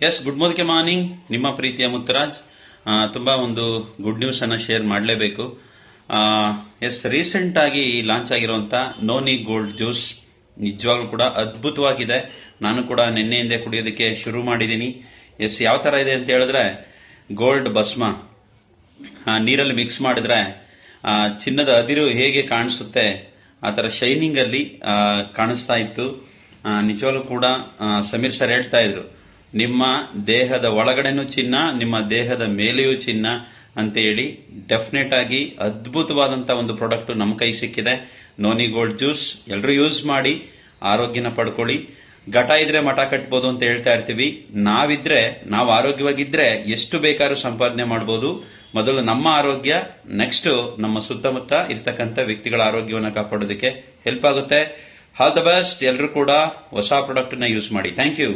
S, good morning. ನಿಮ್ಮ ಪ್ರೀತಿಯ ಮುತ್ತರಾಜ್. ತುಂಬಾ ಒಂದು ಗುಡ್ ನ್ಯೂಸ್ ಅನ್ನ ಶೇರ್ ಮಾಡಲೇಬೇಕು. ಎಸ್, ರೀಸೆಂಟ್ ಆಗಿ ಲಾಂಚ್ ಆಗಿರುವಂತ ನೋನಿ ಗೋಲ್ಡ್ ಜ್ಯೂಸ್ ನಿಜವಾಗ್ಲೂ ಕೂಡ ಅದ್ಭುತವಾಗಿದೆ. ನಾನು ಕೂಡ ನಿನ್ನೆಯಿಂದ ಕುಡಿಯೋದಕ್ಕೆ ಶುರು ಮಾಡಿದ್ದೀನಿ. ಎಸ್, ಯಾವ ತರ ಇದೆ ಅಂತ ಹೇಳಿದ್ರೆ, ಗೋಲ್ಡ್ ಭಸ್ಮ ನೀರಲ್ಲಿ ಮಿಕ್ಸ್ ಮಾಡಿದ್ರೆ ಚಿನ್ನದ ಅದಿರು ಹೇಗೆ ಕಾಣಿಸುತ್ತೆ ಆ ತರ ಶೈನಿಂಗ್ ಅಲ್ಲಿ ಕಾಣಿಸ್ತಾ ಇತ್ತು. ನಿಜವಾಗ್ಲೂ ಕೂಡ ಸಮೀರ್ ಸರ್ ಹೇಳ್ತಾ ಇದ್ರು, ನಿಮ್ಮ ದೇಹದ ಒಳಗಡೆನೂ ಚಿನ್ನ, ನಿಮ್ಮ ದೇಹದ ಮೇಲೆಯೂ ಚಿನ್ನ ಅಂತ ಹೇಳಿ. ಡೆಫಿನೆಟ್ ಆಗಿ ಅದ್ಭುತವಾದಂತ ಒಂದು ಪ್ರಾಡಕ್ಟ್ ನಮ್ಮ ಕೈ ಸಿಕ್ಕಿದೆ. ನೋನಿ ಗೋಲ್ಡ್ ಜ್ಯೂಸ್ ಎಲ್ಲರೂ ಯೂಸ್ ಮಾಡಿ, ಆರೋಗ್ಯನ ಪಡ್ಕೊಳ್ಳಿ. ಘಟ ಇದ್ರೆ ಮಠ ಕಟ್ಬೋದು ಅಂತ ಹೇಳ್ತಾ ಇರ್ತೀವಿ. ನಾವು ಆರೋಗ್ಯವಾಗಿದ್ರೆ ಎಷ್ಟು ಬೇಕಾದ್ರೂ ಸಂಪಾದನೆ ಮಾಡಬಹುದು. ಮೊದಲು ನಮ್ಮ ಆರೋಗ್ಯ, ನೆಕ್ಸ್ಟ್ ನಮ್ಮ ಸುತ್ತಮುತ್ತ ಇರ್ತಕ್ಕಂಥ ವ್ಯಕ್ತಿಗಳ ಆರೋಗ್ಯವನ್ನು ಕಾಪಾಡೋದಕ್ಕೆ ಹೆಲ್ಪ್ ಆಗುತ್ತೆ. All the best. ಎಲ್ಲರೂ ಕೂಡ ಹೊಸ ಪ್ರಾಡಕ್ಟ್ ನ ಯೂಸ್ ಮಾಡಿ. Thank you.